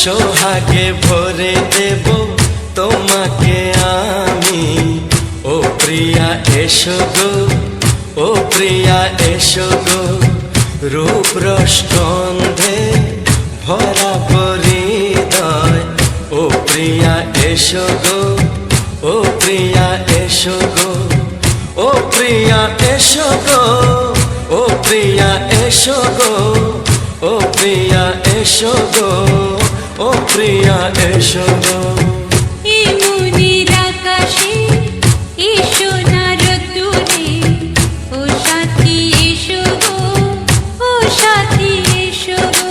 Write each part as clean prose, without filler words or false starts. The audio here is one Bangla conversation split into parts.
সোহাগে ভরে দেব তোমাকে আমি। ও প্রিয়া এসো গো, ও প্রিয়া এসো গো, রূপ রস গন্ধে ভরা হৃদয়। ও প্রিয়া এসো গো, ও প্রিয়া এসো গো, ও প্রিয়া এসো গো, ও প্রিয়া এসো গো, ও প্রিয়া এসো গো, ও প্রিয়া এসো গো। এই মনের আকাশে এসো না রোদ্দুরে, ও সাথী এসো গো, ও সাথী এসো গো।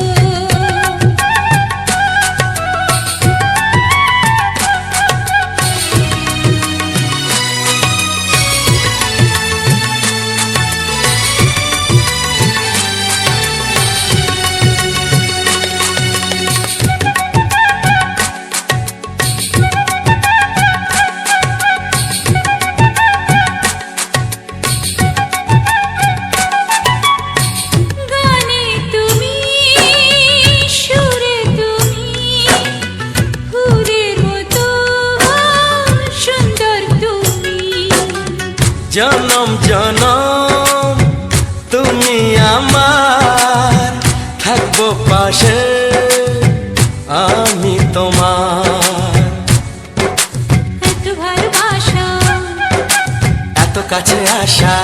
জনম জনম তুমি আমার, থাকবো পাশে আমি তোমার। এত ভালোবাসা, এত কাছে আসা,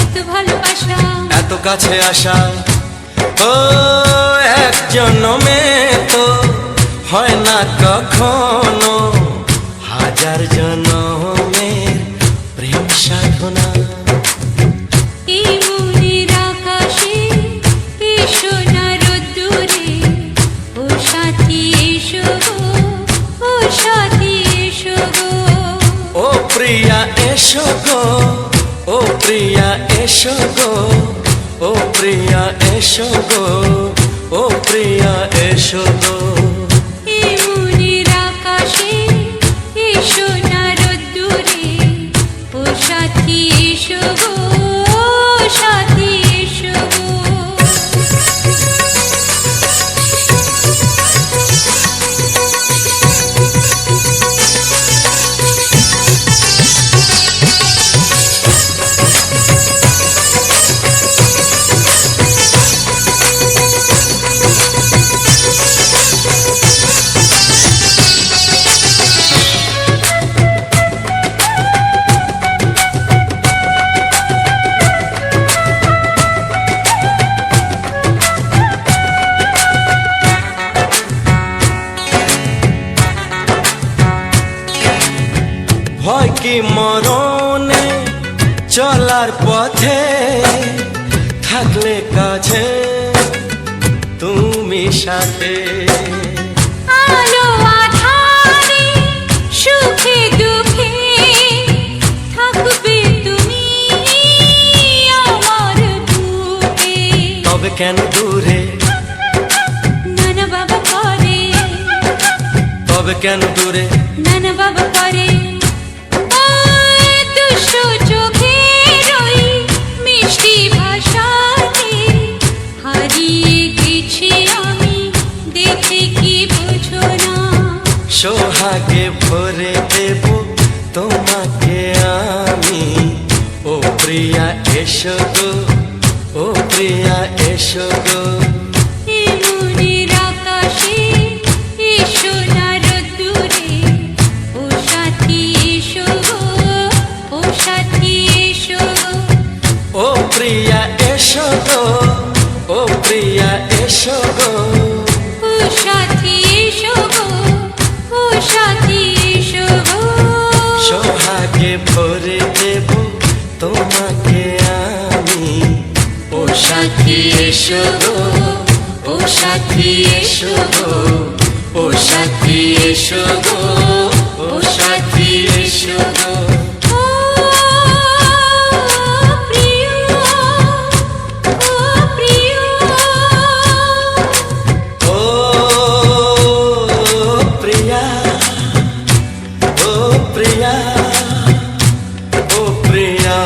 এত ভালোবাসা, এত কাছে আসা, ও এক জন্মে তো হয় না কখনো, হাজার জন্মের প্রেম সাধনা। এই মনের আকাশে এসো না রোদ্দুরে, ও সাথী এসো গো, ও সাথী এসো গো। ও প্রিয়া এসো গো, ও প্রিয়া এসো গো, ও প্রিয়া এসো গো, ও প্রিয়া এসো গো। এই মনের আকাশে এসো না রোদ্দুরে, ও সাথী এসো গো, ও সাথী এসো গো। ভয় কি মরণে চলার পথে, থাকলে কাছে তুমি সাথে। আলো আঁধারে সুখে দুঃখে থাকবে তুমি আমার বুকে। তবে কেন দূরে, নানা বাবা করে, তবে কেন দূরে, নানা বাবা করে। ওই দুষ্টু চোখের ওই মিষ্টি ভাষাতে হারিয়ে গেছি আমি, দেখে কি বোঝো না। সোহাগে ভরে দেব তোমাকে আমি। ও প্রিয়া এসো গো, ও প্রিয়া এসো গো। এই মনের আকাশে এসো না রোদ্দুরে, ও সাথী এসো গো, ও সাথী এসো গো। ও প্রিয়া এসো গো, ও প্রিয়া এসো গো, ও সাথী এসো গো, ও সাথী এসো গো। সোহাগে ভরে দেব তোমাকে আমি। ও সাথী এসো গো, ও সাথী এসো গো, ও সাথী এসো গো, ও সাথী এসো গো। ও প্রিয়, ও প্রিয়, ও প্রিয়া, ও প্রিয়া, ও প্রিয়া।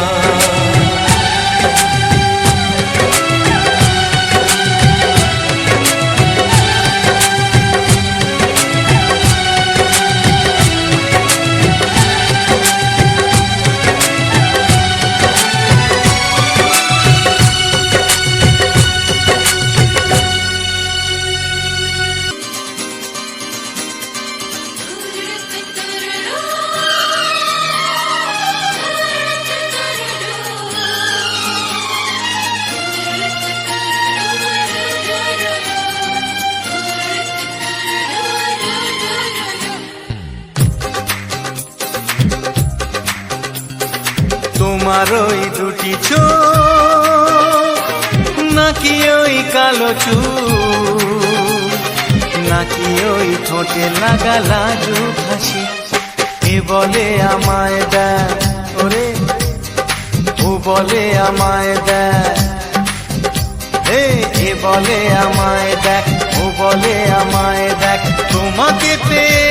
তোমার ওই দুটি চোখ নাকি ওই কালো চুল, নাকি ওই ঠোঁটে লাগা লাজুক হাসি, এ বলে আমায় দেখ ওরে, ও বলে আমায় দেখ, এ বলে আমায় দেখ, ও বলে আমায় দেখ, তোমাকে পেয়ে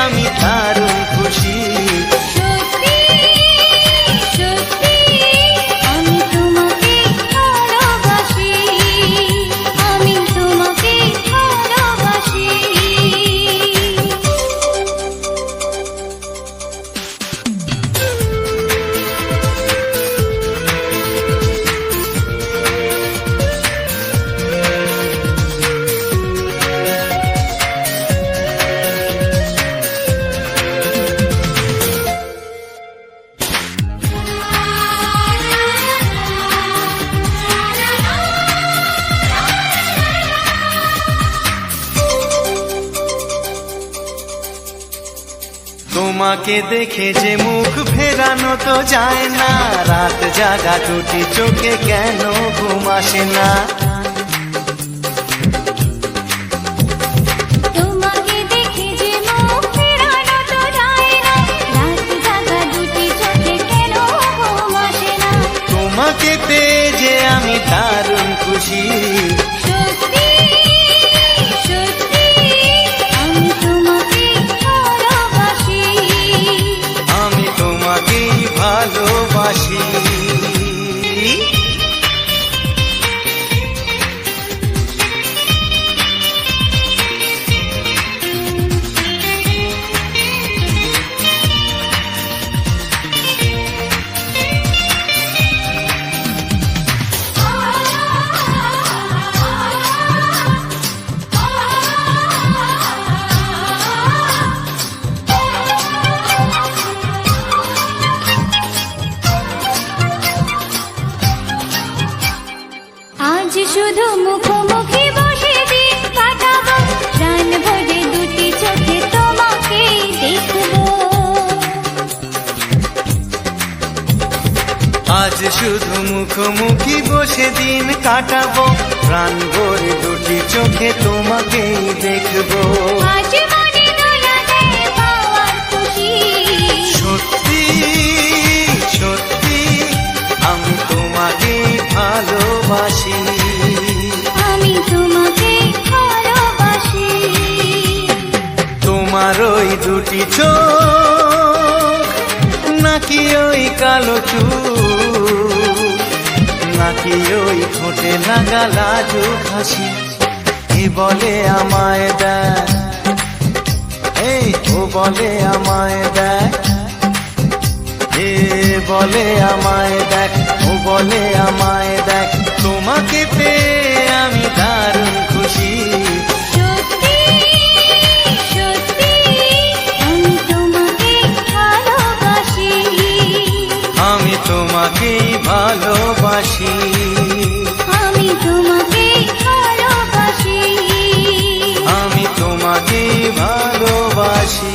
আমি দারুণ খুশি। সত্যি সত্যি আমি তোমাকে ভালোবাসি, আমি তোমাকে ভালোবাসি। তোমাকে দেখে যে মুখ ফেরানো তো যায় না, রাত জাগা দুটি চোখে কেন ঘুম আসে না। তোমাকে দেখে যে মুখ ফেরানো তো যায় না, রাত জাগা দুটি চোখে কেন ঘুম আসে না। তোমাকে পেয়ে যে আমি দারুণ খুশি। সত্যি সত্যি আমি তোমাকে ভালোবাসি, আমি তোমাকেই ভালোবাসি। আজ শুধু মুখোমুখি বসে দিন কাটাবো, প্রাণ ভরে দুটি চোখে তোমাকে দেখবো। আজ শুধু মুখোমুখি বসে দিন কাটাবো, প্রাণ ভরে দুটি চোখে তোমাকেই দেখবো। আজ মনে দোলাতে পাওয়ার খুশি, সত্যি সত্যি আমি তোমাকেই ভালোবাসি। আমি তোমাকে ভালোবাসি। তোমার ওই দুটি চোখ নাকি ওই কালো চুল, নাকি ওই ঠোঁটে লাগা লাজুক হাসি, এ বলে আমায় দেখ, এই ও বলে আমায় দেখ, এ বলে আমায় দেখ, ও বলে আমায় দেখ, তোমাকে পেয়ে আমি দারুণ খুশি। সত্যি সত্যি আমি তোমাকে ভালোবাসি, আমি তোমাকেই ভালোবাসি। আমি তোমাকে ভালোবাসি, আমি তোমাকেই ভালোবাসি।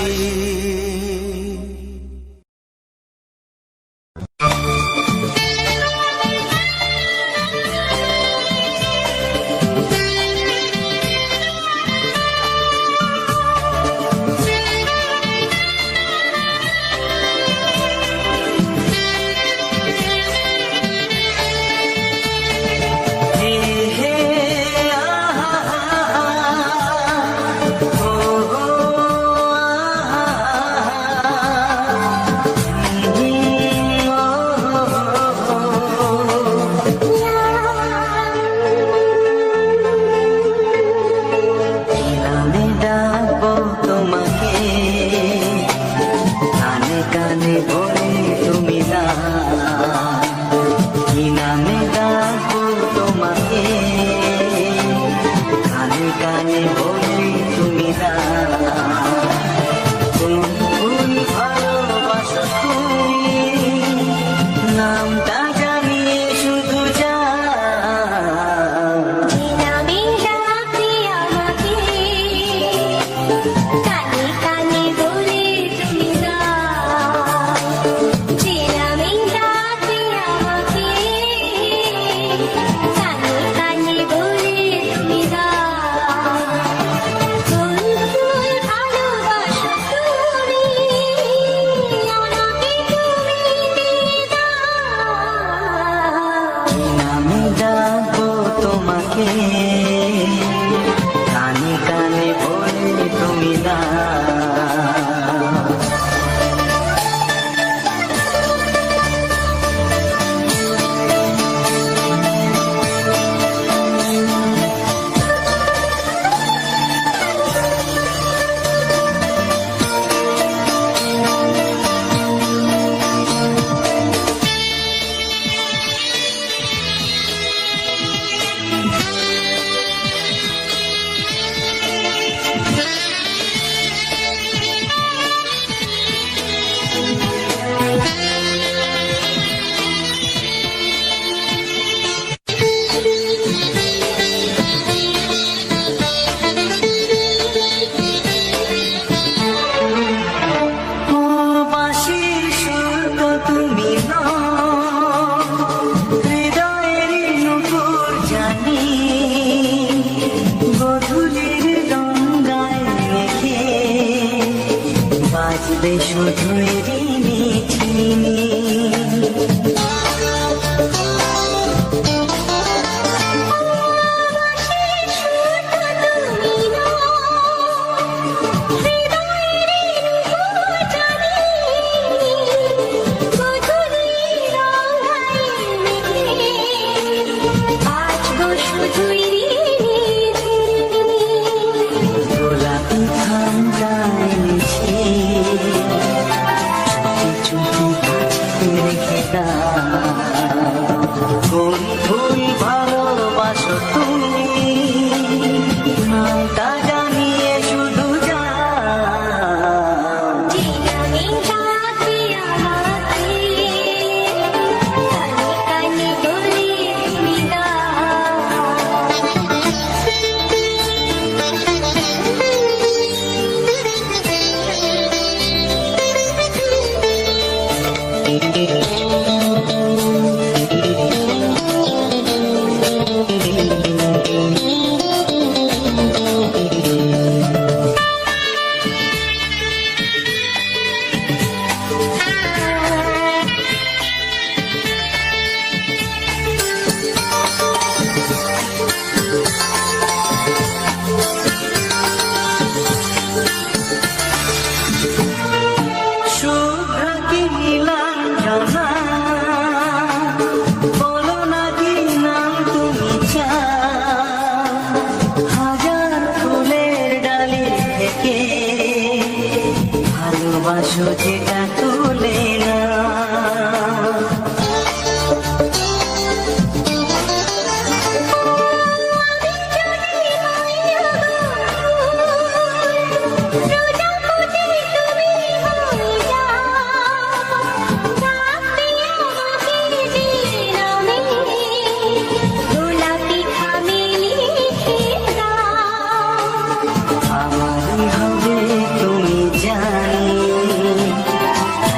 কানে কানে বলে তুমি না, কানে কানে বলে তুমি দাও। বাজবে শুধুই রিনি ঝিনি, গোলাপি ঠান্ডায় মিছে চুপি চুপি রেখে দাও। কোন ফুল ভালোবাসো তুমি, নামটা জানিয়ে শুধু যাও। ভালোবাসো যেটা তুলে না, আমারই হবে তুমি জানি,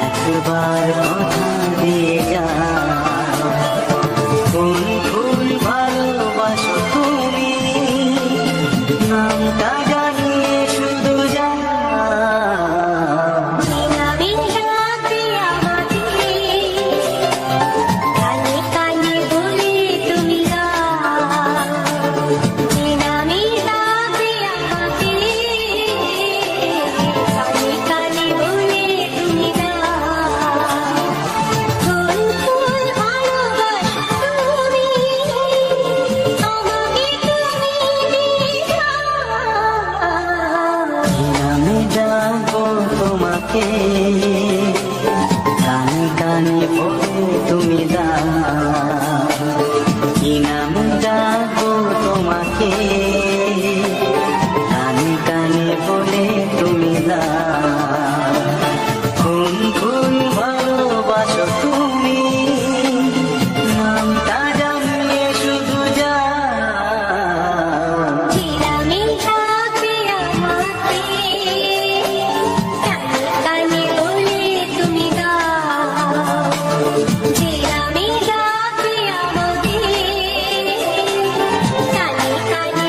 একবার কথা দিয়ে যাও। কোন ফুল ভালোবাসো তুমি, নামটা জানিয়ে শুধু যাও। তোমাকে কানে কানে বলে তুমি দাও। কি নাম ডাকবো তোমাকে, কানে কানে বলে তুমি দাও। কোন ফুল ভালোবাসো তুমি, নামটা জানিয়ে শুধু যাও। কানে কানে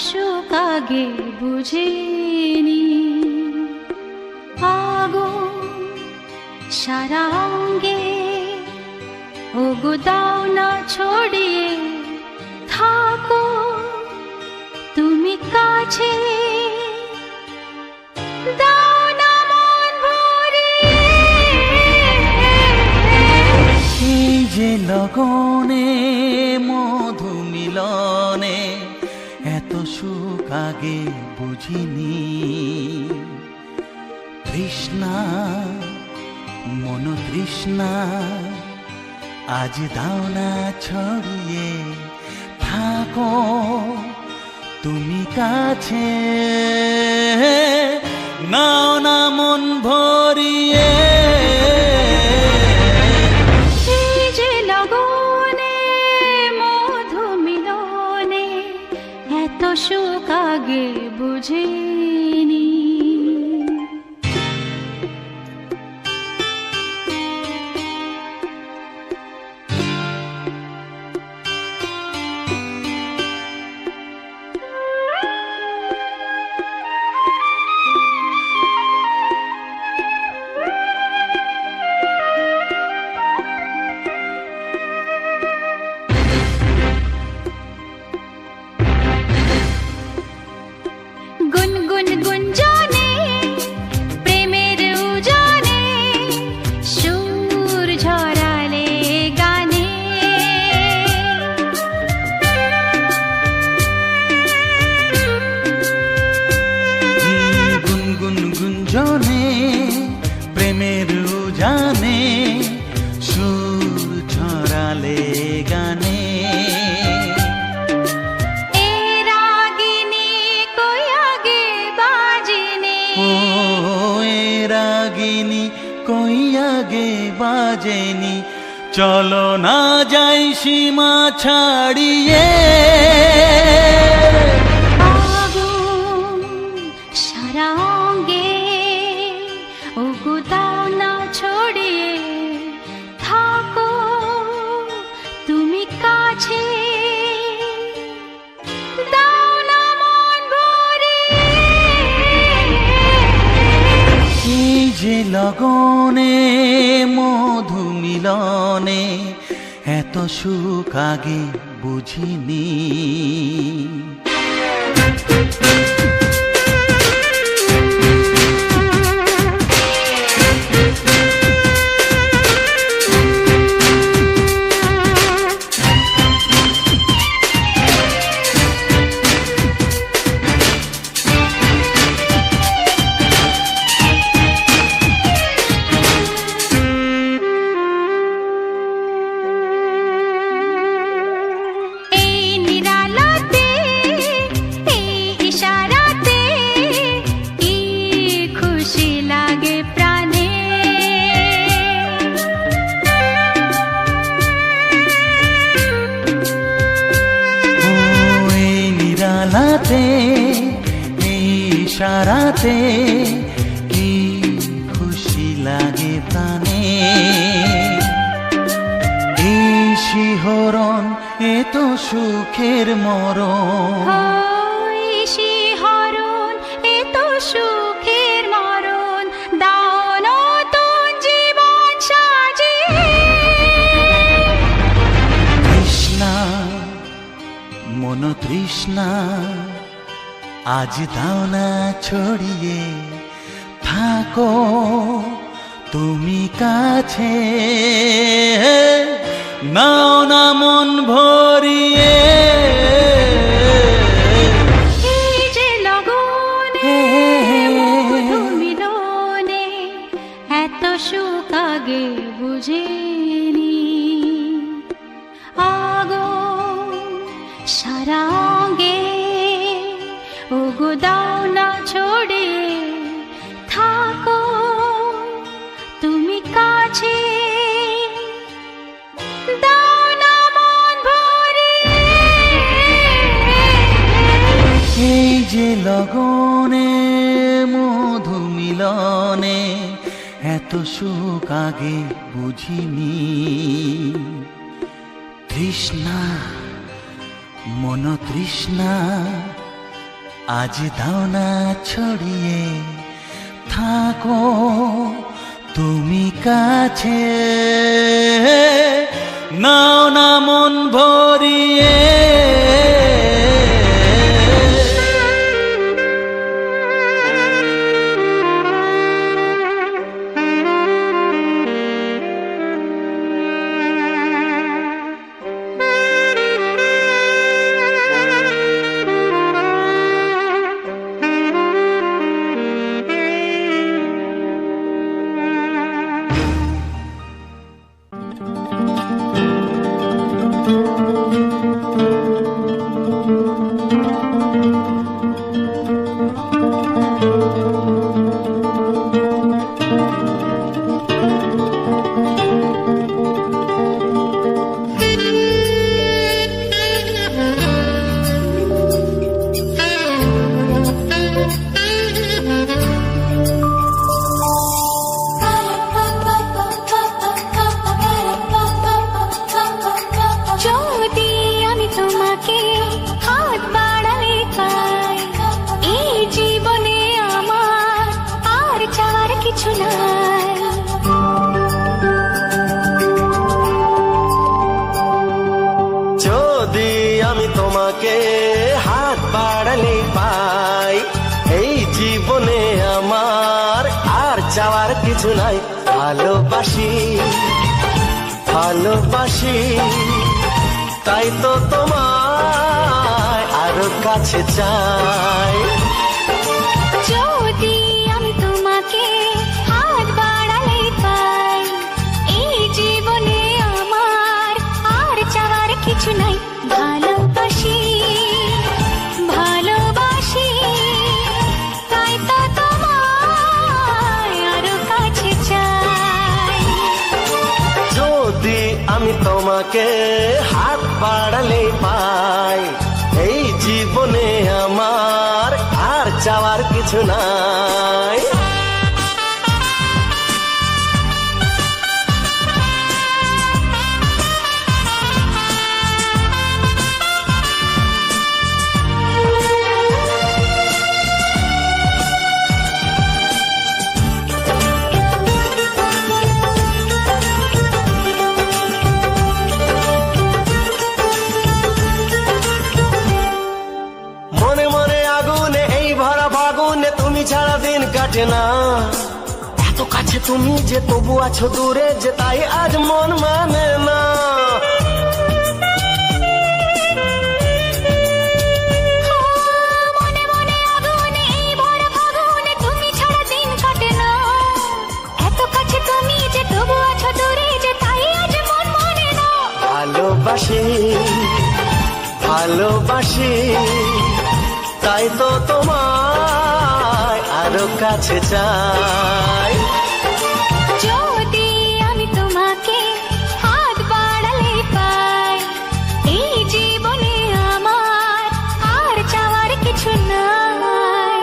সুখ আগে বুঝিনি। আগুন সারা অঙ্গে, ওগো দাও না ছড়িয়ে থাকো তুমি কাছে, দাও না মন ভরিয়ে। এই যে লগনে মধু মিলনে এত সুখ আগে বুঝিনি। তৃষ্ণা মন তৃষ্ণা আজ দাও না ছড়িয়ে থাকো তুমি কাছে, নাও না মন ভরিয়ে। এই যে লগনে মধু মিলনে এত সুখ আগে বুঝিনি। গুনগুন গুঞ্জনে প্রেমের উজানে সুর ঝরালে গানে, গুনগুন গুঞ্জনে প্রেমের উজানে সুর ছড়ালে গানে। এ রাগিনী কই আগে বাজেনি, ও এ রাগিনী কই আগে বাজেনি, চলো না যাই সীমা ছাড়িয়ে। আগুন সারা অঙ্গে, ওগো দাও না ছড়িয়ে থাকো তুমি কাছে, দাও না মন ভরিয়ে। এই যে লগনে মধু মিলনে এত সুখ আগে বুঝিনি। এই নিরালাতে, এই ইশারাতে কি খুশি লাগে প্রাণে, ও এই নিরালাতে এই ইশারাতে কি খুশি লাগে প্রাণে। এই শিহরণ এ তো সুখের মরণ, ওই শিহরণ এ তো সুখের মরণ, দাও নতুন জীবন সাজিয়ে। তৃষ্ণা মন তৃষ্ণা আজ দাও না ছড়িয়ে থাকো তুমি কাছে, নাও না মন ভরিয়ে। এই যে লগনে মধু মিলনে এত সুখ আগে বুঝিনি। আগুন সারা অঙ্গে, ওগো দাও না ছড়িয়ে থাকো তুমি কাছে, দাও না মন ভরিয়ে। এই যে লগনে মধু মিলনে এত সুখ আগে বুঝিনি। তৃষ্ণা মন তৃষ্ণা আজ দাও না ছড়িয়ে থাকো তুমি কাছে, নাও না মন ভরিয়ে। যদি আমি তোমাকে হাত বাড়ালে পাই, এই জীবনে আমার আর চাওয়ার কিছু নাই। যদি আমি তোমাকে হাত বাড়ালে পাই, এই জীবনে আমার আর চাওয়ার কিছু নাই। ভালোবাসি ভালোবাসি তাই তো তোমায় আরো কাছে চাই। যদি আমি তোমাকে হাত বাড়ালে পাই, এই জীবনে আমার আর চাওয়ার কিছু নাই। ভালোবাসি ভালোবাসি তাই তো তোমায় আরো কাছে চাই। যদি আমি তোমাকে হাত বাড়ালে পাই, এই জীবনে আমার আর চাওয়ার কিছু নাই। মনে মনে আগুনে এই ভরা ফাগুনে তুমি ছাড়া দিন কাটে না। এত কাছে তুমি যে তবু আছো দূরে, যে তাই আজ মন মানে না। মনে মনে আগুনে এই ভরা ফাগুনে তুমি ছাড়া দিন কাটে না। এত কাছে তুমি যে তবু আছো দূরে, যে তাই আজ মন মানে না। ভালোবাসি ভালোবাসি তাই তো তোমায় আরো কাছে চাই। যদি আমি তোমাকে হাত বাড়ালে পাই, এই জীবনে আমার আর চাওয়ার কিছু নাই।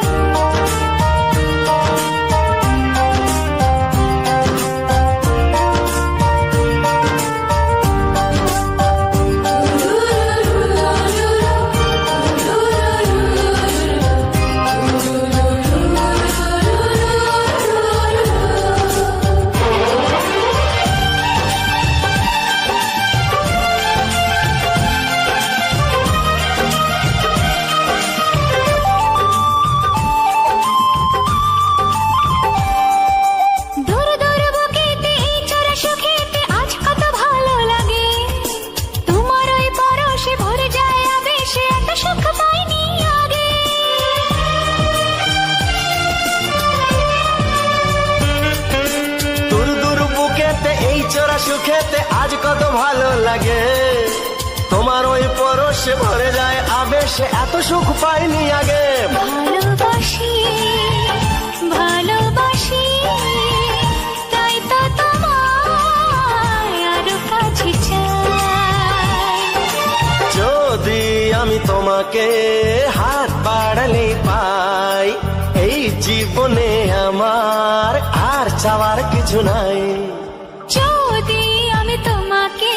দূর দূর বুকেতে এই চোরা সুখেতে আজ কত ভালো লাগে। তোমার ওই পরশে ভরে যায় আবেশে, এত সুখ পাইনি আগে। দূর দূর বুকেতে এই চোরা সুখেতে আজ কত ভালো লাগে। তোমার ওই পরশে ভরে যায় আবেশে, এত সুখ পাইনি আগে। ভালোবাসি ভালোবাসি তাই তো তোমায় আরো কাছে চাই। যদি আমি তোমাকে হাত বাড়ালে পাই, এই জীবনে আমার আর চাওয়ার কিছু নাই। যদি আমি তোমাকে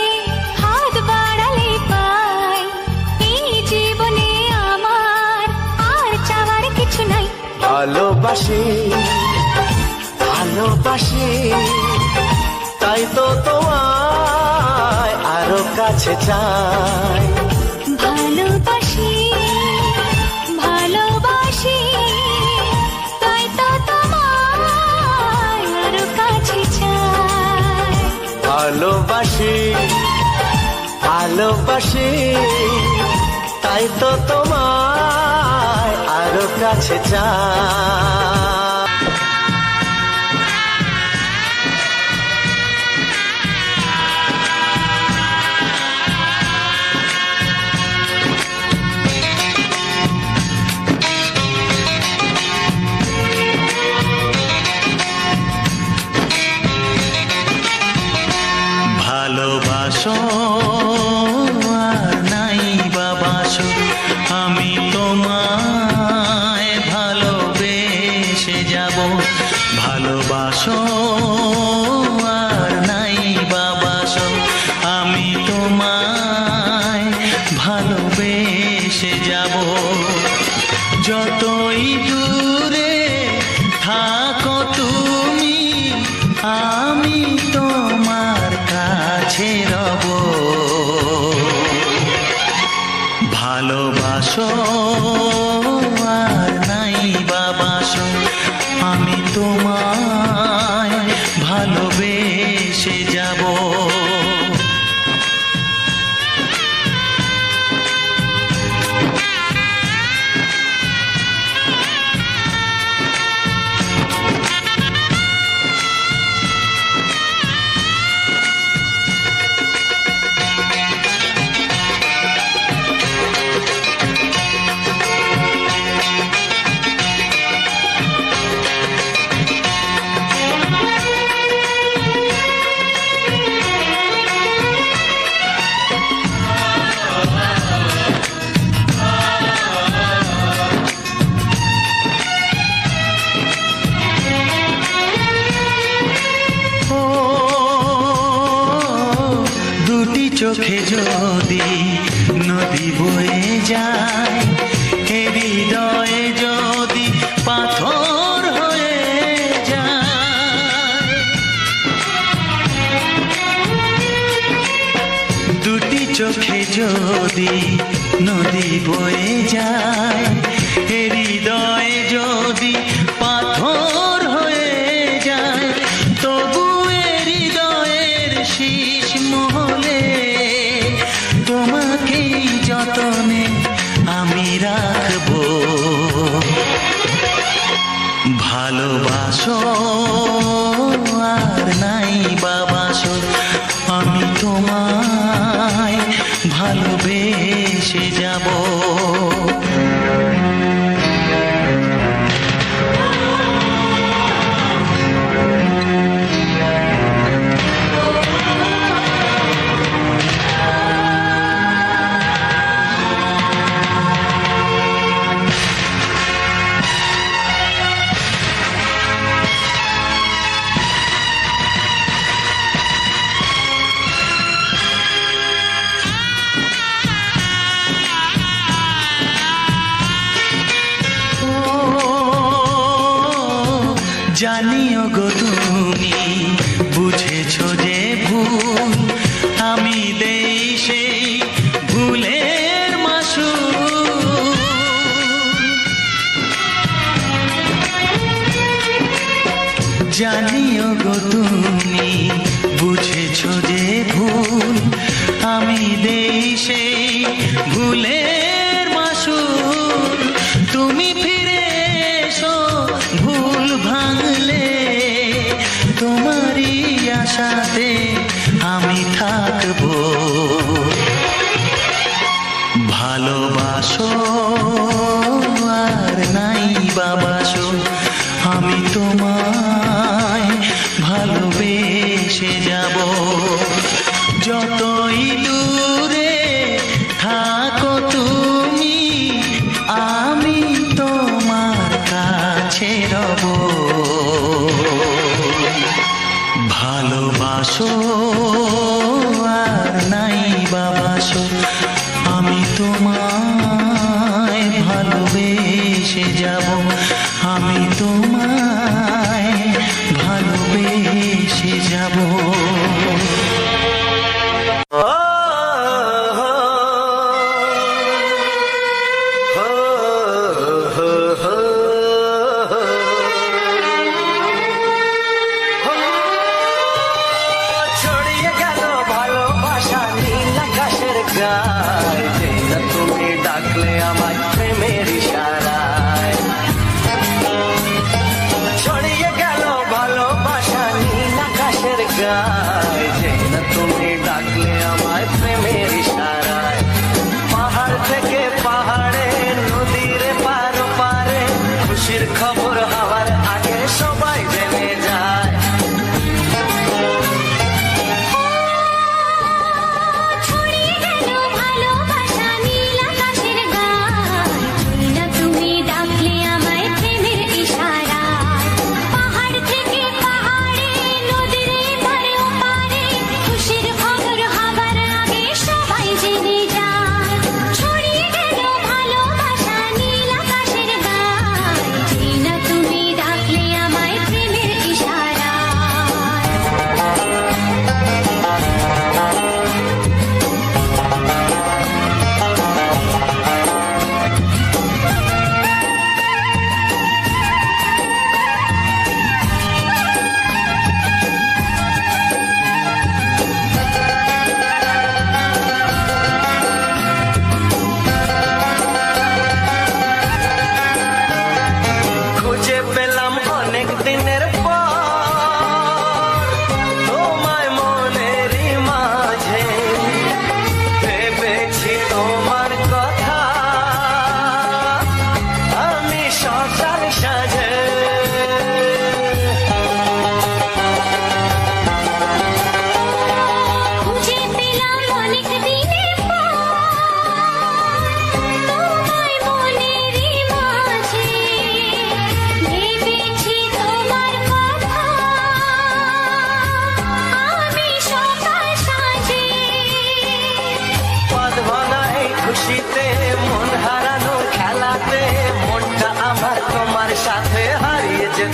হাত বাড়ালে পাই, এই জীবনে আমার আর চাওয়ার ভালোবাসি ভালোবাসি তাই তো তোমায় আরো কাছে চাই ভালোবাসি ভালোবাসি তাই তো তোমায় আরো কাছে চাই ভালোবাসি ভালোবাসি তাই তো তোমায় আরো কাছে চাই ভালোবাসো আর নাই বাবাসো আমি তোমায় ভালোবেসে যাব ভালোবাসো আর নাই বাবাসো আমি তোমায় ভালোবেসে যাব যতই দূরে থাকো তুমি আমি তোমার কাছে রব ভালোবাসো আর নাই বাবাসো আমি তোমায় ভালোবেসে যাব চোখে যদি নদী বয়ে যায় হৃদয়ে যদি পাথর হয়ে যায় দুটি চোখে যদি নদী বয়ে যায় হৃদয়ে যদি পাথর হয়ে যায় তবু হৃদয়ের শীষ মহলে তোমাকে যতনে আমি রাখবো ভালোবাসো আর নাই বাবাসো আমি তোমায় ভালোবেসে যাব জানিও গো তুমি বুঝেছো যে ভুল আমি দেই সেই ভুলের মাসুল জানিও গো তুমি বুঝেছো যে ভুল আমি দেই সেই ভুলের মাসুল তুমি ফিরে এসো ভুল ভাঙলে তোমারই আশাতে আমি থাকবো ভালোবাসো আর নাই বাবাসো আমি তোমায় ভালোবেসে যাব যতই দূরে থাকো তুমি আমি তোমার কাছে রব ভালোবাসো আর নাই বাবাসো আমি তোমায় ভালোবেসে যাব আমি তোমায়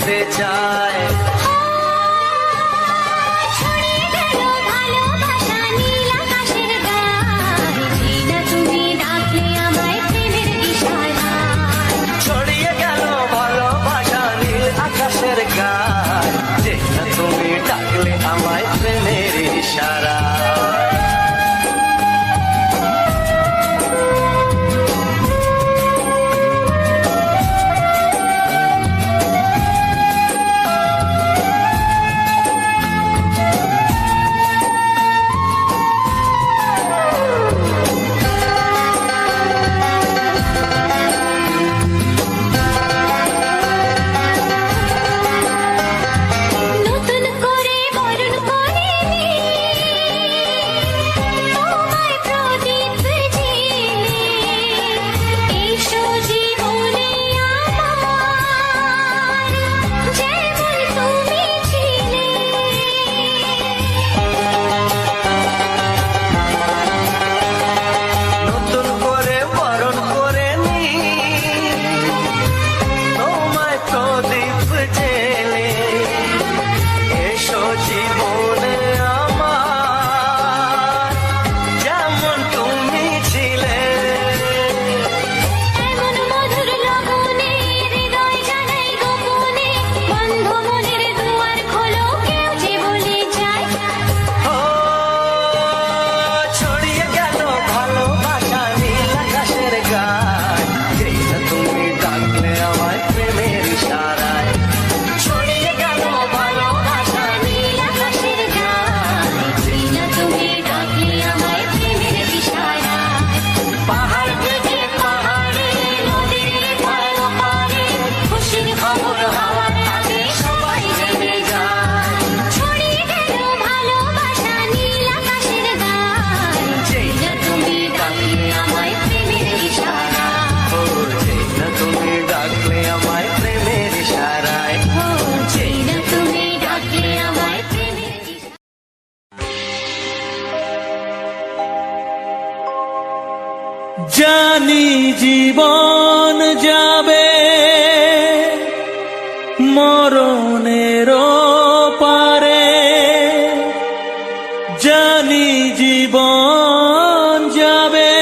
যেতে চায়। ছড়িয়ে গেল ভালোবাসা নীল আকাশের গায়ে, জিনা তুমি ডাকলে আমায় প্রেমের ইশারায়। ছড়িয়ে গেল ভালোবাসা নীল আকাশের গায়, যে না তুমি ডাকলে আমায় প্রেমের ইশারা। নতুন করে বরণ করে তোমায় প্রদীপ জেলে, এসো জীবনে আমার, যেমন তুমি ছিলে। নতুন করে বরণ করে নি তোমায় প্রদীপ জেলে, এসো জীবনে আমার, যেমন তুমি ছিলে। এমন মধুর লগনে হৃদয় জানাই গোপনে, বন্ধ মনের দুয়ার খোলো, কেউ যে বলে যায়। ও ছড়িয়ে গেল ভালোবাসা নীল আকাশের গায়, যেই না তুমি ডাকলে আমায় প্রেমের ইশারায়। ছড়িয়ে গেল ভালোবাসা নীল আকাশের গায়ে, জিনা তুমি ডাকলে আমায় প্রেমের ইশারায়। পাহাড় থেকে পাহাড়ে, নদীর পাড়ে পাড়ে, খুশির খবর হওয়ার আগে সবাই জেনে যায়। ছড়িয়ে গেল ভালোবাসা নীল আকাশের গায়ে, জিনা তুমি ডাকলে আমায় প্রেমের ইশারায়। ও যেই না তুমি ডাকলে আমায় প্রেমের ইশারায়। ও জিনা তুমি ডাকলে আমায় প্রেমের ইশারায়। জানি জীবন যাবে মরণের পারে, জানি জীবন যাবে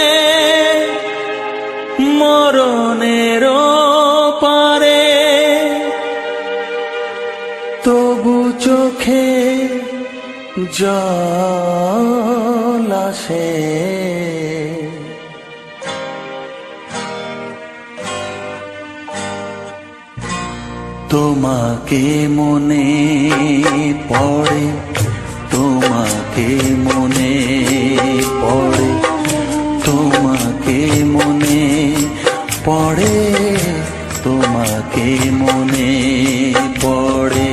মরণের পারে, তবু চোখে জল আসে, তোমাকে মনে পড়ে, তোমাকে মনে পড়ে, তোমাকে মনে পড়ে, তোমাকে মনে পড়ে।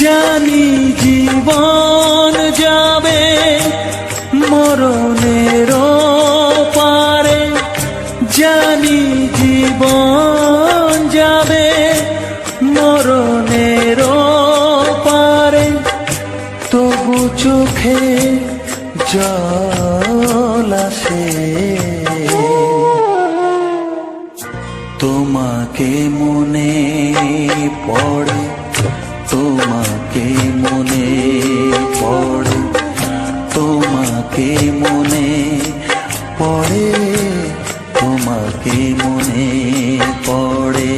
জানি জীবন যাবে মরণের পারে, জানি জীবন যাবে মরণের পারে, তবু চোখে জল আসে, তোমাকে মনে পড়ে, তোমাকে মনে পড়ে, তোমাকে মনে পড়ে, তোমাকে মনে পড়ে।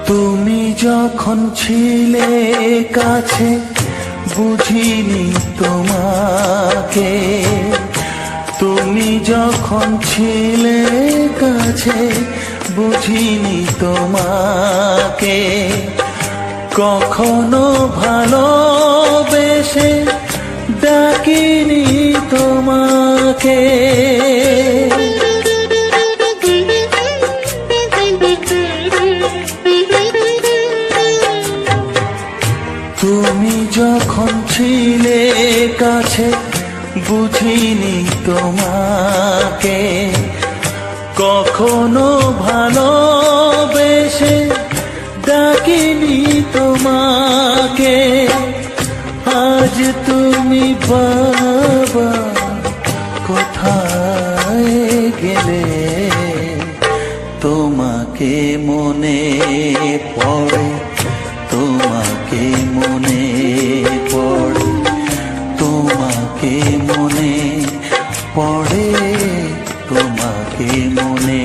তুমি যখন ছিলে কাছে বুঝিনি তোমাকে, তুমি যখন ছিলে কাছে বুঝিনি তোমাকে, কখনো ভালোবেসে ডাকিনি তোমাকে। তুমি যখন ছিলে কাছে বুঝিনি তোমাকে, কখনো ভালোবেসে ডাকিনি তোমাকে। আজ তুমি বাবা কোথায় গেলে, তোমাকে মনে পড়ে, তোমাকে মনে পড়ে, তোমাকে মনে পড়ে, তোমাকে মনে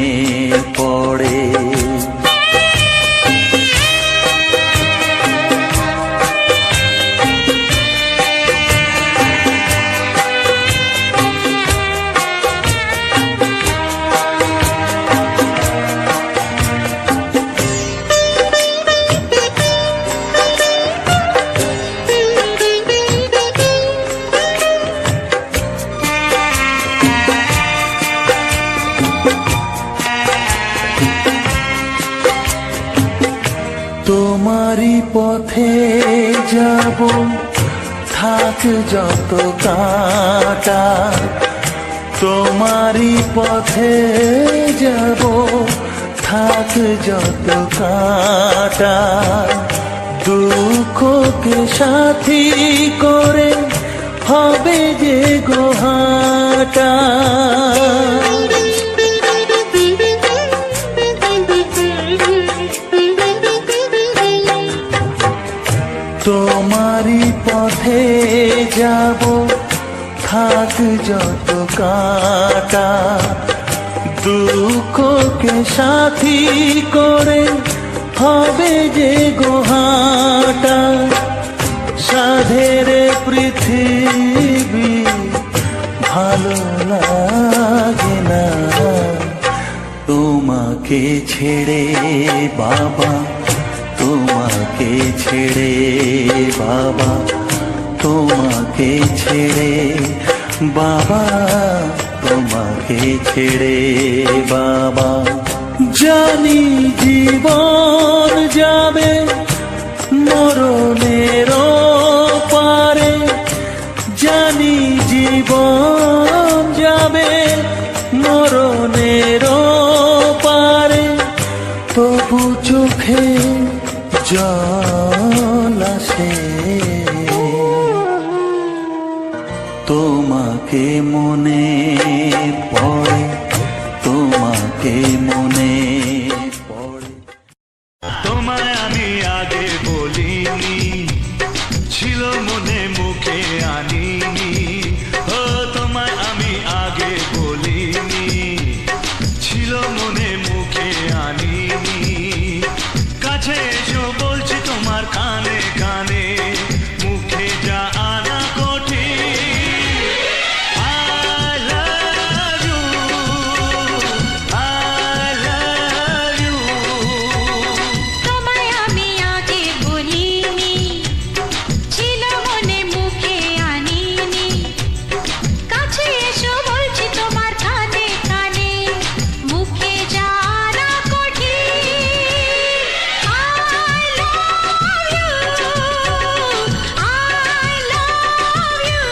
পড়ে। তোমারই পথে যাব, থাক যত কাঁটা, তোমারই পথে যাব, থাক যত কাঁটা। দুঃখকে সাথী করে হবে যে গোহাটা। তোমারই পথে যাব, থাক যত কাঁটা, দুঃখকে সাথী করে হবে যে গোহাটা। সাধের পৃথিবী ভালো লাগে না, তোমাকে ছেড়ে বাবা, তোমাকে ছেড়ে বাবা, তোমাকে ছেড়ে বাবা, তোমাকে ছেড়ে বাবা। জানি জীবন যাবে মরণের পারে, জানি জীবন যাবে মরণের পারে, তবু চোখে জল আসে, তোমাকে মনে পড়ে, তোমাকে মনে পড়ে। তোমায় আমি আগে বলিনি, ছিল মনে মুখে আনিনি। ও তোমায় আমি আগে বলিনি, ছিল মনে মুখে আনিনি। কাছে এসো বলছি তোমার কানে কানে, মুখে যা আনা কঠিন। I love you, I love you। তোমায় আমি আগে বলিনি, ছিল মনে মুখে আনিনি। কাছে এসো বলছি তোমার কানে কানে, মুখে জানা কঠিন। I love you, I love you।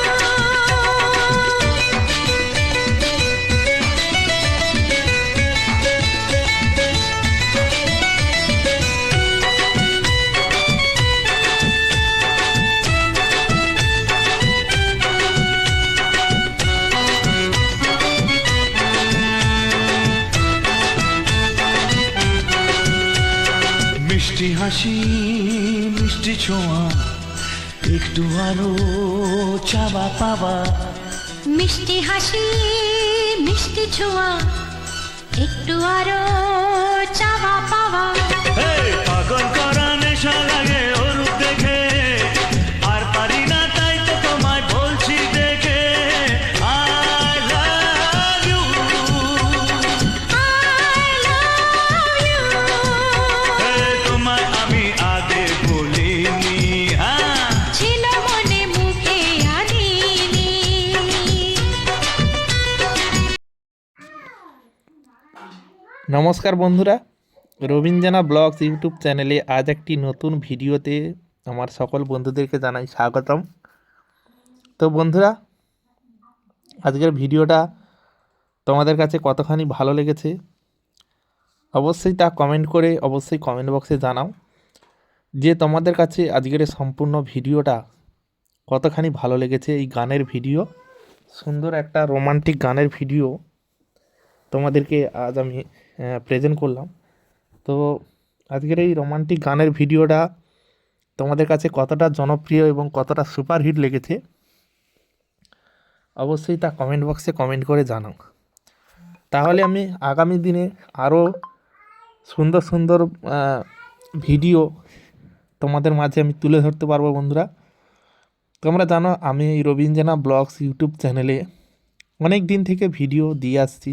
মিষ্টি হাসি মিষ্টি ছোঁয়া, একটু আরো চাওয়া পাওয়া। মিষ্টি হাসি মিষ্টি ছোঁয়া, একটু আরো চাওয়া পাওয়া। পাগল করা নেশা লাগে ওর রূপ দেখে, আর পারি না তাই তো তোমায় বলছি দেখে। I love নমস্কার বন্ধুরা, রবীন্দ্রনাথ ব্লগস ইউটিউব চ্যানেলে আজ একটি নতুন ভিডিওতে আমার সকল বন্ধুদেরকে জানাই স্বাগতম। তো বন্ধুরা, আজকের ভিডিওটা তোমাদের কাছে কতখানি ভালো লেগেছে অবশ্যই তা কমেন্ট করে অবশ্যই কমেন্ট বক্সে জানাও যে তোমাদের কাছে আজকের এই সম্পূর্ণ ভিডিওটা কতখানি ভালো লেগেছে। এই গানের ভিডিও, সুন্দর একটা রোমান্টিক গানের ভিডিও তোমাদেরকে আজ আমি প্রেজেন্ট করলাম। তো আজকের এই রোমান্টিক গানের ভিডিওটা তোমাদের কাছে কতটা জনপ্রিয় এবং কতটা সুপারহিট লেগেছে অবশ্যই তা কমেন্ট বক্সে কমেন্ট করে জানাও। তাহলে আমি আগামী দিনে আরও সুন্দর সুন্দর ভিডিও তোমাদের মাঝে আমি তুলে ধরতে পারবো। বন্ধুরা, তোমরা জানো আমি এই রবীন্দ্রনাথ ব্লগস ইউটিউব চ্যানেলে অনেক দিন থেকে ভিডিও দিয়ে আসছি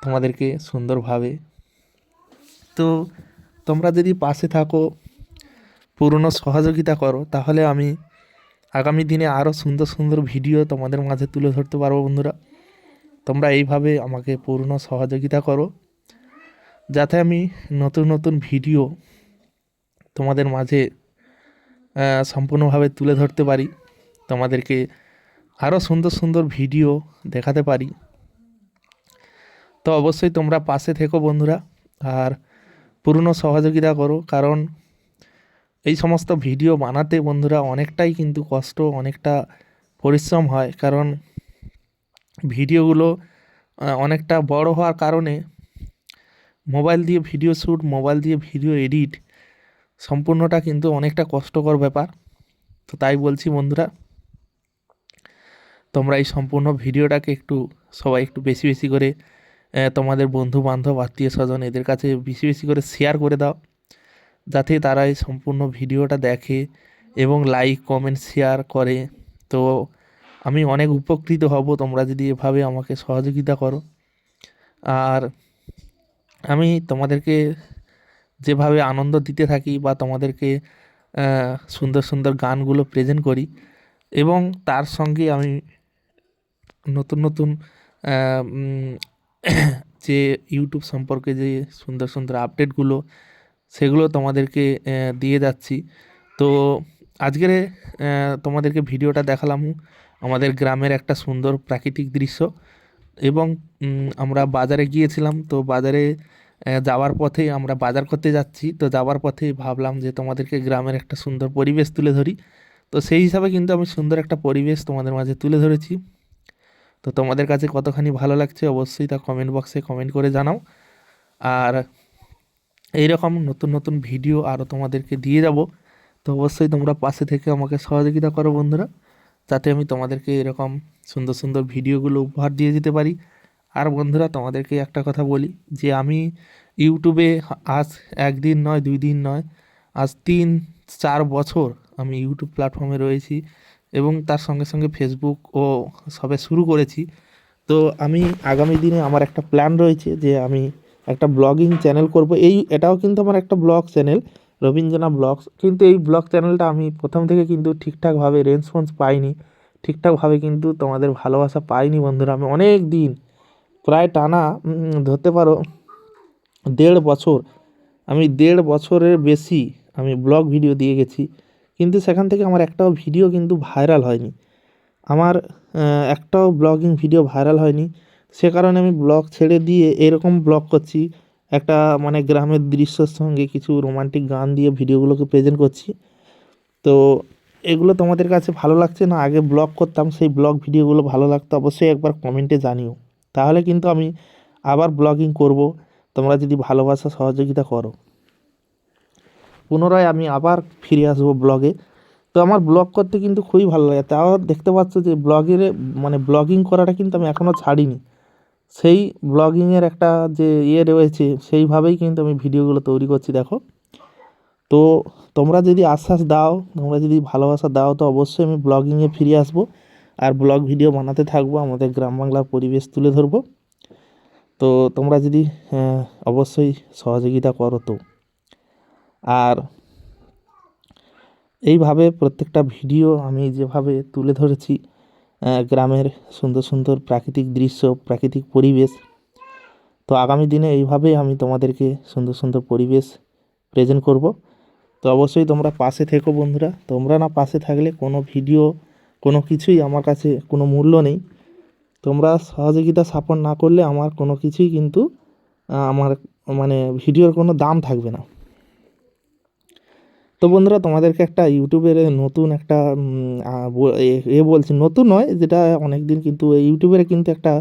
তোমাদেরকে সুন্দরভাবে। তো তোমরা যদি পাশে থাকো, পুরনো সহযোগিতা করো, তাহলে আমি আগামী দিনে আরও সুন্দর সুন্দর ভিডিও তোমাদের মাঝে তুলে ধরতে পারবো। বন্ধুরা, তোমরা এইভাবে আমাকে পুরনো সহযোগিতা করো যাতে আমি নতুন নতুন ভিডিও তোমাদের মাঝে সম্পূর্ণভাবে তুলে ধরতে পারি, তোমাদেরকে আরও সুন্দর সুন্দর ভিডিও দেখাতে পারি। তো অবশ্যই তোমরা পাশে থেকো বন্ধুরা, আর পুরনো সহযোগিতা করো, কারণ এই সমস্ত ভিডিও বানাতে বন্ধুরা অনেকটাই কিন্তু কষ্ট, অনেকটা পরিশ্রম হয়। কারণ ভিডিওগুলো অনেকটা বড় হওয়ার কারণে মোবাইল দিয়ে ভিডিও শ্যুট, মোবাইল দিয়ে ভিডিও এডিট সম্পূর্ণটা কিন্তু অনেকটা কষ্টকর ব্যাপার। তো তাই বলছি বন্ধুরা, তোমরা এই সম্পূর্ণ ভিডিওটাকে সবাই একটু বেশি বেশি করে তোমাদের বন্ধু বান্ধব, আত্মীয় স্বজন এদের কাছে বেশি বেশি করে শেয়ার করে দাও, যাতে তারা এই সম্পূর্ণ ভিডিওটা দেখে এবং লাইক কমেন্ট শেয়ার করে। তো আমি অনেক উপকৃত হব তোমরা যদি এভাবে আমাকে সহযোগিতা করো। আর আমি তোমাদেরকে যেভাবে আনন্দ দিতে থাকি বা তোমাদেরকে সুন্দর সুন্দর গানগুলো প্রেজেন্ট করি, এবং তার সঙ্গে আমি নতুন নতুন যে ইউটিউব সম্পর্কে যে সুন্দর সুন্দর আপডেটগুলো সেগুলো তোমাদেরকে দিয়ে যাচ্ছি। তো আজকের তোমাদেরকে ভিডিওটা দেখালাম আমাদের গ্রামের একটা সুন্দর প্রাকৃতিক দৃশ্য, এবং আমরা বাজারে গিয়েছিলাম। তো বাজারে যাওয়ার পথে আমরা বাজার করতে যাচ্ছি, তো যাওয়ার পথে ভাবলাম যে তোমাদেরকে গ্রামের একটা সুন্দর পরিবেশ তুলে ধরি। তো সেই হিসাবে কিন্তু আমি সুন্দর একটা পরিবেশ তোমাদের মাঝে তুলে ধরেছি। তো তোমাদের কাছে কতখানি ভালো লাগছে অবশ্যই তা কমেন্ট বক্সে কমেন্ট করে জানাও। আর এইরকম নতুন নতুন ভিডিও আরও তোমাদেরকে দিয়ে যাব। তো অবশ্যই তোমরা পাশে থেকে আমাকে সহযোগিতা করো বন্ধুরা, যাতে আমি তোমাদেরকে এরকম সুন্দর সুন্দর ভিডিওগুলো উপহার দিয়ে যেতে পারি। আর বন্ধুরা, তোমাদেরকে একটা কথা বলি যে আমি ইউটিউবে আজ একদিন নয়, 2 দিন নয়, আজ 3-4 বছর আমি ইউটিউব প্ল্যাটফর্মে রয়েছি, এবং তার সঙ্গে সঙ্গে ফেসবুক ও সবে শুরু করেছি। তো আমি আগামী দিনে আমার একটা প্ল্যান রয়েছে যে আমি একটা ব্লগিং চ্যানেল করব। এটাও কিন্তু আমার একটা ব্লগ চ্যানেল, রবীন্দ্রনাথ ব্লগস। কিন্তু এই ব্লগ চ্যানেলটা আমি প্রথম থেকে কিন্তু ঠিকঠাকভাবে রেসপন্স পাইনি, ঠিকঠাকভাবে কিন্তু তোমাদের ভালোবাসা পাইনি বন্ধুরা। আমি অনেক দিন, প্রায় টানা ধরতে পারো 1.5 বছর, আমি 1.5 বছরের বেশি আমি ব্লগ ভিডিও দিয়ে গেছি, কিন্তু সেখান থেকে আমার একটাও ভিডিও কিন্তু ভাইরাল হয়নি। আমার একটাও ব্লগিং ভিডিও ভাইরাল হয়নি। সে কারণে আমি ব্লগ ছেড়ে দিয়ে এরকম ব্লগ করছি, একটা মানে গ্রামের দৃশ্যের সঙ্গে কিছু রোমান্টিক গান দিয়ে ভিডিওগুলোকে প্রেজেন্ট করছি। তো এগুলো তোমাদের কাছে ভালো লাগছে না? আগে ব্লগ করতাম, সেই ব্লগ ভিডিওগুলো ভালো লাগতো অবশ্যই একবার কমেন্টে জানিও, তাহলে কিন্তু আমি আবার ব্লগিং করব। তোমরা যদি ভালোবাসা সহযোগিতা করো, পুনরায় আমি আবার ফিরে আসবো ব্লগে। তো আমার ব্লগ করতে কিন্তু খুবই ভালো লাগে। তাও দেখতে পাচ্ছ যে ব্লগিং করাটা কিন্তু আমি এখনও ছাড়িনি। সেই ব্লগিংয়ের একটা যে রয়েছে, সেইভাবেই কিন্তু আমি ভিডিওগুলো তৈরি করছি, দেখো। তো তোমরা যদি আশ্বাস দাও, তোমরা যদি ভালোবাসা দাও, তো অবশ্যই আমি ব্লগিংয়ে ফিরে আসবো আর ব্লগ ভিডিও বানাতে থাকবো, আমাদের গ্রাম বাংলার পরিবেশ তুলে ধরবো। তো তোমরা যদি অবশ্যই সহযোগিতা করো। তো আর এইভাবে প্রত্যেকটা ভিডিও আমি যেভাবে তুলে ধরেছি গ্রামের সুন্দর সুন্দর প্রাকৃতিক দৃশ্য, প্রাকৃতিক পরিবেশ, তো তো আগামী দিনে এইভাবেই আমি তোমাদেরকে সুন্দর সুন্দর পরিবেশ প্রেজেন্ট করব। তো অবশ্যই তোমরা পাশে থেকো বন্ধুরা। তোমরা না পাশে থাকলে কোনো ভিডিও কোনো কিছুই আমার কাছে কোনো মূল্য নেই। তোমরা সহযোগিতা সাপোর্ট না করলে আমার কোনো কিছুই কিন্তু আমার মানে ভিডিওর কোনো দাম থাকবে না। তো বন্ধুরা তোমাদেরকে একটা ইউটিউবের নতুন একটা বলছি, নতুন নয়, যেটা অনেক দিন কিন্তু এই ইউটিউবের কিন্তু একটা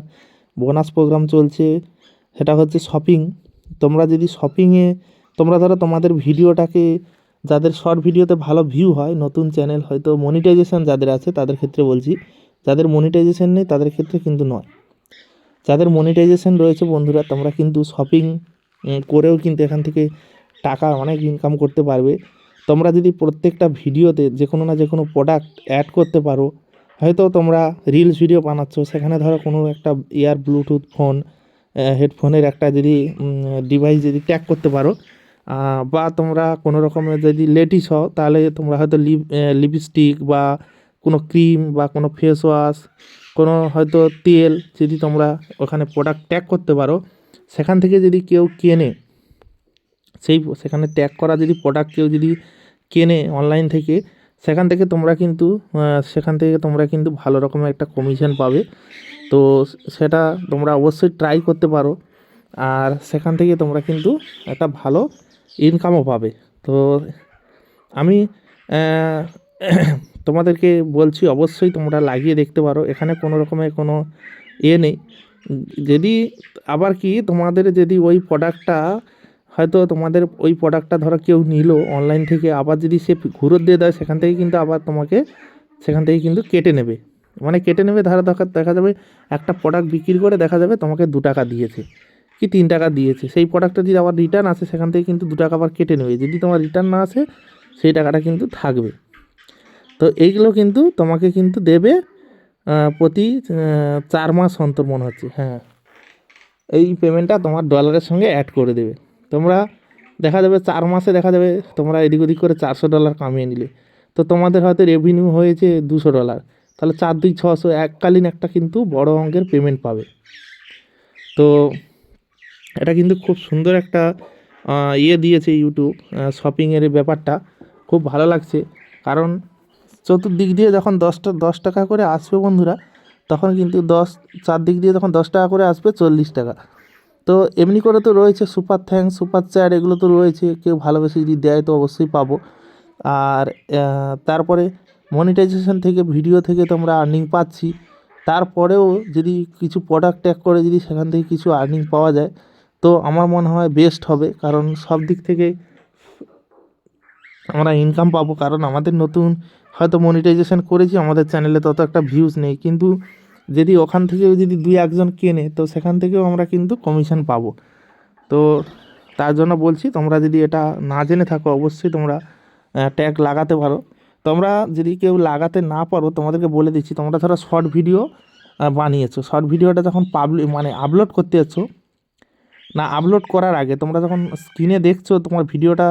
বোনাস প্রোগ্রাম চলছে, সেটা হচ্ছে শপিং। তোমরা যদি শপিংয়ে তোমরা ধরো তোমাদের ভিডিওটাকে, যাদের শর্ট ভিডিওতে ভালো ভিউ হয়, নতুন চ্যানেল হয়তো মনিটাইজেশন যাদের আছে তাদের ক্ষেত্রে বলছি, যাদের মনিটাইজেশন নেই তাদের ক্ষেত্রে কিন্তু নয়। যাদের মনিটাইজেশন রয়েছে বন্ধুরা, তোমরা কিন্তু শপিং করেও কিন্তু এখান থেকে টাকা অনেক ইনকাম করতে পারবে। তোমরা যদি প্রত্যেকটা ভিডিওতে যে কোনো না যে কোনো প্রোডাক্ট অ্যাড করতে পারো, হয়তো তোমরা রিলস ভিডিও বানাচ্ছ, সেখানে ধরো কোনো একটা ব্লুটুথ ফোন, হেডফোনের একটা যদি ডিভাইস যদি ট্যাগ করতে পারো, বা তোমরা কোনো রকমের যদি লেডিস হও তাহলে তোমরা হয়তো লিপস্টিক বা কোনো ক্রিম বা কোনো ফেস ওয়াশ, কোনো হয়তো তেল যদি তোমরা ওখানে প্রোডাক্ট ট্যাগ করতে পারো, সেখান থেকে যদি কেউ কেনে, সেখানে ট্যাগ করা যদি প্রোডাক্ট কেউ যদি কেনে অনলাইন থেকে, সেখান থেকে তোমরা কিন্তু ভালো রকমের একটা কমিশন পাবে। তো সেটা তোমরা অবশ্যই ট্রাই করতে পারো, আর সেখান থেকে তোমরা কিন্তু একটা ভালো ইনকামও পাবে। তো আমি তোমাদেরকে বলছি অবশ্যই তোমরা লাগিয়ে দেখতে পারো, এখানে কোনো রকমের কোনো নেই। যদি আবার কি তোমাদের যদি ওই প্রোডাক্টটা হয়তো তোমাদের ওই প্রোডাক্টটা ধরো কেউ নিল অনলাইন থেকে, আবার যদি সে ঘুরত দিয়ে দেয়, সেখান থেকে কিন্তু আবার তোমাকে সেখান থেকে কিন্তু কেটে নেবে, ধরো দেখা যাবে একটা প্রোডাক্ট বিক্রি করে দেখা যাবে তোমাকে 2 টাকা দিয়েছে কি 3 টাকা দিয়েছে, সেই প্রোডাক্টটা যদি আবার রিটার্ন আসে সেখান থেকে কিন্তু 2 টাকা আবার কেটে নেবে। যদি তোমার রিটার্ন না আসে সেই টাকাটা কিন্তু থাকবে। তো এইগুলো কিন্তু তোমাকে কিন্তু দেবে প্রতি 4 মাস অন্তর মনে হচ্ছে, হ্যাঁ, এই পেমেন্টটা তোমার ডলারের সঙ্গে অ্যাড করে দেবে। তোমরা দেখা যাবে 4 মাসে দেখা যাবে তোমরা এদিক ওদিক করে $400 কামিয়ে নিলে, তো তোমাদের হয়তো রেভিনিউ হয়েছে $200, তাহলে 4 2 600 এককালীন একটা কিন্তু বড় অঙ্কের পেমেন্ট পাবে। তো এটা কিন্তু খুব সুন্দর একটা দিয়েছে ইউটিউব, শপিংয়ের ব্যাপারটা খুব ভালো লাগছে। কারণ চতুর্দিক দিয়ে যখন 10 টাকা করে আসবে বন্ধুরা, তখন কিন্তু 4 দিক দিয়ে তখন 10 টাকা করে আসবে 40 টাকা। তো এমনি করে তো রয়েছে সুপার থ্যাঙ্কস, সুপার চ্যাট, এগুলো তো রয়েছে, কেউ ভালোবেসে যদি দেয় তো অবশ্যই পাবো। আর তারপরে মনিটাইজেশন থেকে, ভিডিও থেকে তোমরা আর্নিং পাচ্ছি। তারপরেও যদি কিছু প্রোডাক্ট ট্যাগ করে যদি সেখান থেকে কিছু আর্নিং পাওয়া যায়, তো আমার মনে হয় বেস্ট হবে। কারণ সব দিক থেকে আমরা ইনকাম পাবো। কারণ আমাদের নতুন হয়তো মনিটাইজেশন করেছি, আমাদের চ্যানেলে তত একটা ভিউজ নেই, কিন্তু যদি ওখান থেকেও যদি 2-1 জন কেনে, তো সেখান থেকেও আমরা কিন্তু কমিশন পাবো। তো তার জন্য বলছি, তোমরা যদি এটা না জেনে থাকো অবশ্যই তোমরা ট্যাগ লাগাতে পারো। তোমরা যদি কেউ লাগাতে না পারো, তোমাদেরকে বলে দিচ্ছি, তোমরা ধরো শর্ট ভিডিও বানিয়েছো, শর্ট ভিডিওটা যখন আপলোড করতে যাচ্ছো, না আপলোড করার আগে তোমরা যখন স্ক্রিনে দেখছো তোমার ভিডিওটা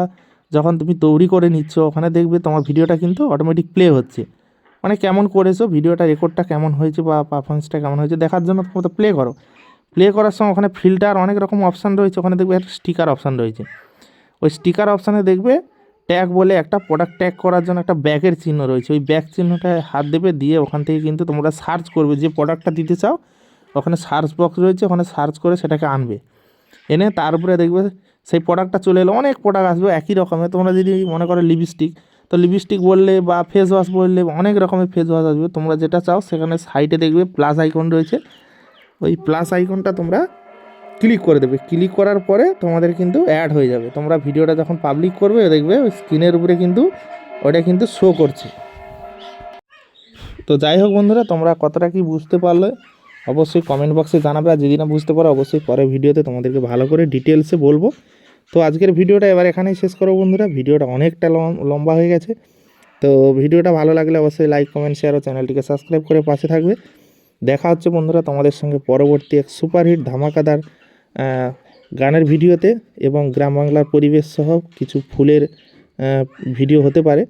যখন তুমি তৈরি করে নিচ্ছ, ওখানে দেখবে তোমার ভিডিওটা কিন্তু অটোমেটিক প্লে হচ্ছে, মানে কেমন করেছো ভিডিওটা, রেকর্ডটা কেমন হয়েছে বা পারফরমেন্সটা কেমন হয়েছে দেখার জন্য তোমরা তো প্লে করো। প্লে করার সময় ওখানে ফিল্টার অনেক রকম অপশান রয়েছে, ওখানে দেখবে একটা স্টিকার অপশান রয়েছে, ওই স্টিকার অপশানে দেখবে ট্যাগ বলে একটা প্রোডাক্ট ট্যাগ করার জন্য একটা ব্যাগের চিহ্ন রয়েছে, ওই ব্যাগ চিহ্নটায় হাত দেবে, দিয়ে ওখান থেকে কিন্তু তোমরা সার্চ করবে যে প্রোডাক্টটা দিতে চাও, ওখানে সার্চ বক্স রয়েছে, ওখানে সার্চ করে সেটাকে আনবে, এনে তার উপরে দেখবে সেই প্রোডাক্টটা চলে এলো। অনেক প্রোডাক্ট আসবে একই রকমের, তোমরা যদি মনে করো লিপস্টিক, তো লিপস্টিক বললে বা ফেস ওয়াশ বললে অনেক রকমের ফেস ওয়াশ আসবে, তোমরা যেটা চাও সেখানে সাইডে দেখবে প্লাস আইকন রয়েছে, ওই প্লাস আইকনটা তোমরা ক্লিক করে দেবে। ক্লিক করার পরে তোমাদের কিন্তু অ্যাড হয়ে যাবে। তোমরা ভিডিওটা যখন পাবলিক করবে দেখবে ওই স্ক্রিনের উপরে কিন্তু ওটা কিন্তু শো করছে। তো যাই হোক বন্ধুরা, তোমরা কতটা কি বুঝতে পারলে অবশ্যই কমেন্ট বক্সে জানাবে, আর যদি না বুঝতে পারো অবশ্যই পরের ভিডিওতে তোমাদেরকে ভালো করে ডিটেলসে বলবো। তো আজকের ভিডিওটা এবার এখানেই শেষ করবো বন্ধুরা, ভিডিওটা অনেকটা লম্বা হয়ে গেছে। তো ভিডিওটা ভালো লাগলে অবশ্যই লাইক, কমেন্ট, শেয়ার ও চ্যানেলটিকে সাবস্ক্রাইব করে পাশে থাকবে। দেখা হচ্ছে বন্ধুরা তোমাদের সঙ্গে পরবর্তী এক সুপারহিট ধামাকাদার গানের ভিডিওতে, এবং গ্রাম বাংলার পরিবেশ সহ কিছু ফুলের ভিডিও হতে পারে।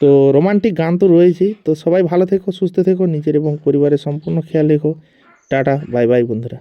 তো রোমান্টিক গান তো রয়েছেই। তো সবাই ভালো থেকো, সুস্থ থেকো, নিজের এবং পরিবারের সম্পূর্ণ খেয়াল রেখো। টাটা, বাই বাই বন্ধুরা।